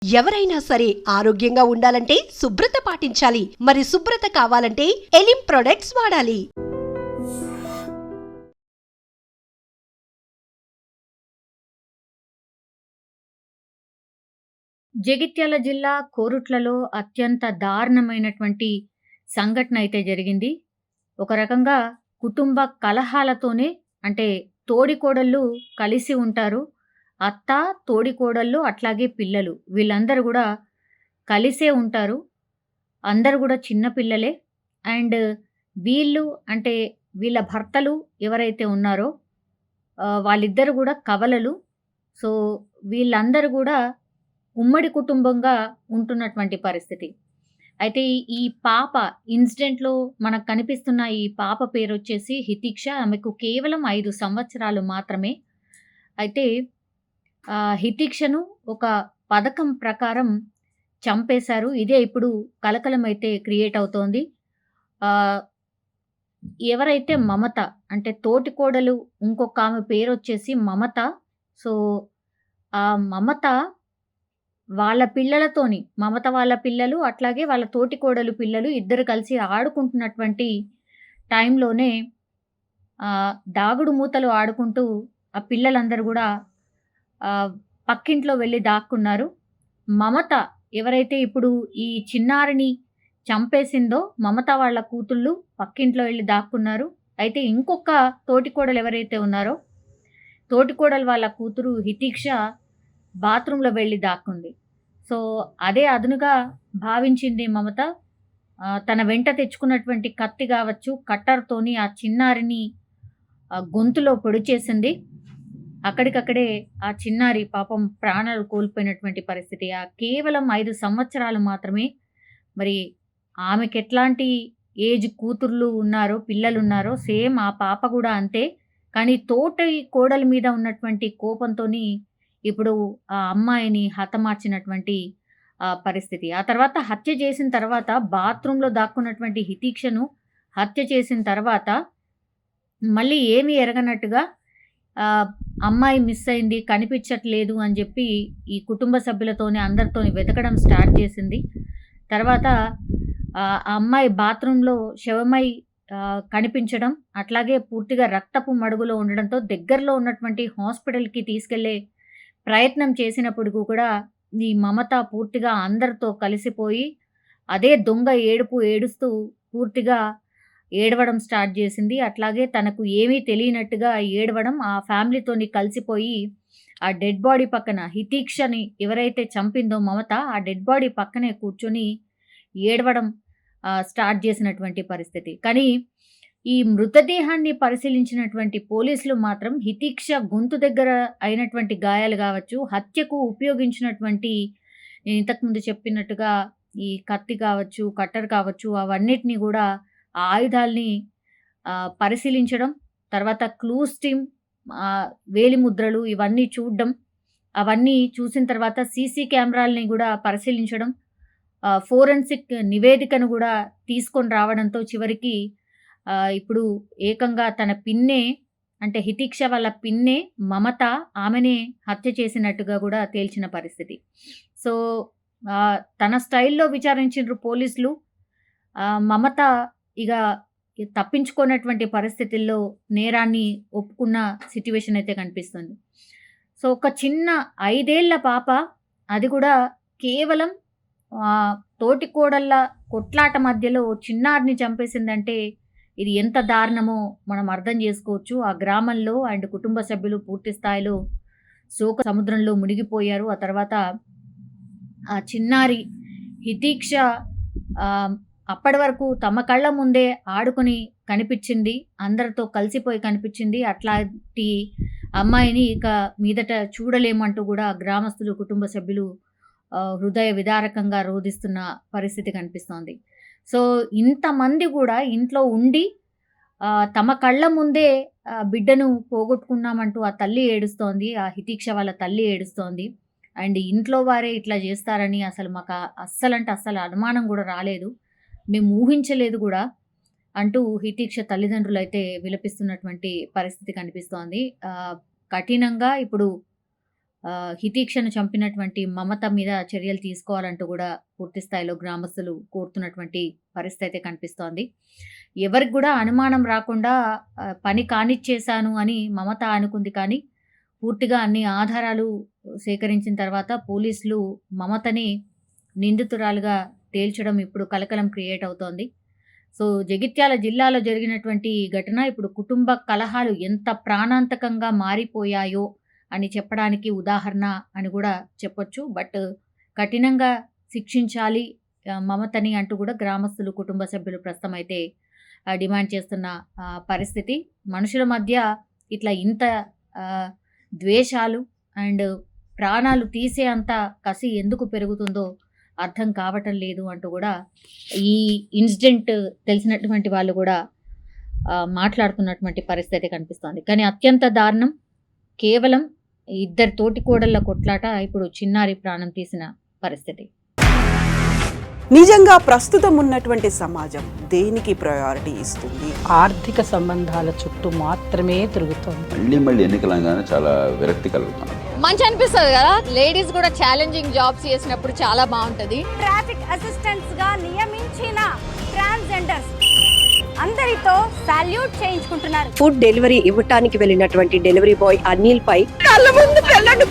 ఎవరైనా సరే ఆరోగ్యంగా ఉండాలంటే శుభ్రత పాటించాలి. మరి శుభ్రత కావాలంటే ఎలిం ప్రొడక్ట్స్ వాడాలి. జగిత్యాల జిల్లా కోరుట్లలో అత్యంత దారుణమైనటువంటి సంఘటన అయితే జరిగింది. ఒక రకంగా కుటుంబ కలహాలతోనే, అంటే తోడికోడళ్ళు కలిసి ఉంటారు. అత్త, తోడికోడళ్ళు అట్లాగే పిల్లలు వీళ్ళందరూ గూడా కలిసే ఉంటారు. అందరూ గూడా చిన్న పిల్లలే. అండ్ వీళ్ళు, అంటే వీళ్ళ భర్తలు ఎవరైతే ఉన్నారో వాళ్ళిద్దరు గూడా కవలలు. సో, వీళ్ళందరూ గూడా ఉమ్మడి కుటుంబంగా ఉంటున్నటువంటి పరిస్థితి. అయితే ఈ పాప ఇన్సిడెంట్‌లో మనకు కనిపిస్తున్న ఈ పాప పేరొచ్చేసి హితిక్ష. ఆమెకు కేవలం 5 సంవత్సరాలు మాత్రమే. అయితే హితిక్షను ఒక పథకం ప్రకారం చంపేశారు. ఇదే ఇప్పుడు కలకలమైతే క్రియేట్ అవుతోంది. ఆహ్, ఎవరైతే మమత, అంటే తోటికోడలు, ఇంకొక ఆమె పేరొచ్చేసి మమత. సో, ఆ మమత వాళ్ళ పిల్లలతోని, మమత వాళ్ళ పిల్లలు, అట్లాగే వాళ్ళ తోటికోడలు పిల్లలు ఇద్దరు కలిసి ఆడుకుంటున్నటువంటి టైంలోనే దాగుడు మూతలు ఆడుకుంటూ ఆ పిల్లలందరూ గూడా పక్కింట్లో వెళ్లి దాక్కున్నారు. మమత ఎవరైతే ఇప్పుడు ఈ చిన్నారిని చంపేసిందో, మమత వాళ్ళ కూతుళ్ళు పక్కింట్లో వెళ్లి దాక్కున్నారు. అయితే ఇంకొక తోటికోడలు ఎవరైతే ఉన్నారో, తోటికోడలు వాళ్ళ కూతురు హితిక్ష బాత్రూంలో వెళ్లి దాక్కుంది. సో, అదే అదునుగా భావించింది మమత. తన వెంట తెచ్చుకున్నటువంటి కత్తి గావచ్చు, కట్టర్‌తోని ఆ చిన్నారిని గొంతులో పొడిచేసింది. అక్కడికక్కడే ఆ చిన్నారి పాపం ప్రాణాలు కోల్పోయినటువంటి పరిస్థితి. కేవలం 5 సంవత్సరాలు మాత్రమే. మరి ఆమెకెట్లాంటి ఏజ్ కూతుర్లు ఉన్నారో, పిల్లలున్నారో సేమ్ ఆ పాప గూడా అంతే. కానీ తోటి కోడలి మీద ఉన్నటువంటి కోపంతోని ఇప్పుడు ఆ అమ్మాయిని హతమార్చినటువంటి పరిస్థితి. ఆ తర్వాత హత్య చేసిన తర్వాత బాత్రూంలో దాక్కున్నటువంటి హితిక్షను హత్య చేసిన తర్వాత మళ్ళీ ఏమీ ఎరగనట్టుగా అమ్మాయి మిస్ అయింది, కనిపించట్లేదు అని జెప్పి ఈ కుటుంబ సభ్యులతోని అందరితోని వెతకడం స్టార్ట్ చేసింది. తర్వాత ఆ అమ్మాయి బాత్రూంలో శవమై కనిపించడం, అట్లాగే పూర్తిగా రక్తపు మడుగులో ఉండడంతో దగ్గరలో ఉన్నటువంటి హాస్పిటల్‌కి తీసుకెళ్లే ప్రయత్నం చేసినప్పుడు కూడా ఈ మమత పూర్తిగా అందరితో కలిసిపోయి అదే దొంగ ఏడుపు ఏడుస్తూ పూర్తిగా ఏడవడం స్టార్ట్ చేసింది. అట్లాగే తనకు ఏమీ తెలియనట్టుగా ఏడవడం, ఆ ఫ్యామిలీతోని కలిసిపోయి ఆ డెడ్ బాడీ పక్కన, హితిక్షని ఎవరైతే చంపిందో మమత, ఆ డెడ్ బాడీ పక్కనే కూర్చొని ఏడవడం స్టార్ట్ చేసినటువంటి పరిస్థితి. కానీ ఈ మృతదేహాన్ని పరిశీలించినటువంటి పోలీసులు మాత్రం హితిక్ష గొంతు దగ్గర అయినటువంటి గాయాలు గావచ్చు, హత్యకు ఉపయోగించినటువంటి ఇంతకుముందు చెప్పినట్టుగా ఈ కత్తి కావచ్చు, కట్టర్ కావచ్చు, అవన్నిటిని గూడా ఆ ఆయుధాల్ని పరిశీలించడం, తర్వాత క్లూస్ టీమ్ వేలిముద్రలు ఇవన్నీ చూడడం, అవన్నీ చూసిన తర్వాత సీసీ కెమెరాలని గూడా పరిశీలించడం, ఫోరెన్సిక్ నివేదికను గూడా తీసుకొని రావడంతో చివరికి ఇప్పుడు ఏకంగా తన పిన్నే, అంటే హితిక్ష వాళ్ళ పిన్నే మమత, ఆమెనే హత్య చేసినట్టుగా గూడా తేల్చిన పరిస్థితి. సో, తన స్టైల్‌లో విచారించిండ్రు పోలీసులు. మమత ఇగ తప్పించుకోనటువంటి పరిస్థితుల్లో నేరాన్ని ఒప్పుకున్న సిట్యుయేషన్ అయితే కనిపిస్తుంది. సో, ఒక చిన్న 5 ఏళ్ల పాప, అది కూడా కేవలం తోటికోడళ్ళ కొట్లాట మధ్యలో చిన్నారిని చంపేసిందంటే ఇది ఎంత దారుణమో మనం అర్థం చేసుకోవచ్చు. ఆ గ్రామంలో అండ్ కుటుంబ సభ్యులు పూర్తి స్థాయిలో శోక సముద్రంలో మునిగిపోయారు. ఆ తర్వాత ఆ చిన్నారి హితిక్ష అప్పటి వరకు తమ కళ్ళ ముందే ఆడుకొని కనిపించింది, అందరితో కలిసిపోయి కనిపించింది. అట్లాంటి అమ్మాయిని ఇక మీదట చూడలేమంటూ కూడా గ్రామస్తులు, కుటుంబ సభ్యులు హృదయ విదారకంగా రోదిస్తున్న పరిస్థితి కనిపిస్తోంది. సో, ఇంతమంది కూడా ఇంట్లో ఉండి తమ కళ్ళ ముందే బిడ్డను పోగొట్టుకున్నామంటూ ఆ తల్లి ఏడుస్తోంది. ఆ హితిక్ష వాళ్ళ తల్లి ఏడుస్తోంది. అండ్ ఇంట్లో వారే ఇట్లా చేస్తారని అసలు మాకు అస్సలంటే అస్సలు అనుమానం కూడా రాలేదు, మేము ఊహించలేదు కూడా అంటూ హితిక్ష తల్లిదండ్రులైతే విలపిస్తున్నటువంటి పరిస్థితి కనిపిస్తోంది. కఠినంగా ఇప్పుడు హితీక్షను చంపినటువంటి మమత మీద చర్యలు తీసుకోవాలంటూ కూడా పూర్తి స్థాయిలో గ్రామస్తులు కోరుతున్నటువంటి పరిస్థితి అయితే కనిపిస్తోంది. ఎవరికి కూడా అనుమానం రాకుండా పని కానిచ్చేశాను అని మమత అనుకుంది. కానీ పూర్తిగా అన్ని ఆధారాలు సేకరించిన తర్వాత పోలీసులు మమతని నిందితురాలుగా తేల్చడం ఇప్పుడు కలకలం క్రియేట్ అవుతోంది. సో జగిత్యాల జిల్లాలో జరిగినటువంటి ఈ ఘటన ఇప్పుడు కుటుంబ కలహాలు ఎంత ప్రాణాంతకంగా మారిపోయాయో అని చెప్పడానికి ఉదాహరణ అని కూడా చెప్పొచ్చు. బట్ కఠినంగా శిక్షించాలి మమతని అంటూ కూడా గ్రామస్తులు, కుటుంబ సభ్యులు ప్రస్తుతం అయితే డిమాండ్ చేస్తున్న పరిస్థితి. మనుషుల మధ్య ఇట్లా ఇంత ద్వేషాలు అండ్ ప్రాణాలు తీసే అంత కసి ఎందుకు పెరుగుతుందో అర్థం కావటం లేదు అంటూ కూడా ఈ ఇన్సిడెంట్ తెలిసినటువంటి వాళ్ళు కూడా మాట్లాడుతున్నటువంటి పరిస్థితి కనిపిస్తోంది. కానీ అత్యంత దారుణం, కేవలం ఇద్దరు తోటికోడళ్ళ కొట్లాట ఇప్పుడు చిన్నారి ప్రాణం తీసిన పరిస్థితి. నిజంగా ప్రస్తుతం ఉన్నటువంటి సమాజం దేనికి ప్రయారిటీ ఇస్తుంది? ఆర్థిక సంబంధాల చుట్టూ మాత్రమే తిరుగుతోంది. మళ్ళీ ఎన్నికలంగానే చాలా విరక్తి కలుగుతాను. మంచి అనిపిస్తుంది కదా, లేడీస్ కూడా ఛాలెంజింగ్ జాబ్స్ చేసినప్పుడు చాలా బాగుంటది. ట్రాఫిక్ అసిస్టెంట్స్ గా నియమించిన ట్రాన్స్జెండర్స్ అందరితో సాల్యూట్ చేయించుకుంటున్నారు. ఫుడ్ డెలివరీ ఇవ్వటానికి వెళ్ళినటువంటి డెలివరీ బాయ్ అనిల్ పై కళ్ళ ముందు పెళ్ళండి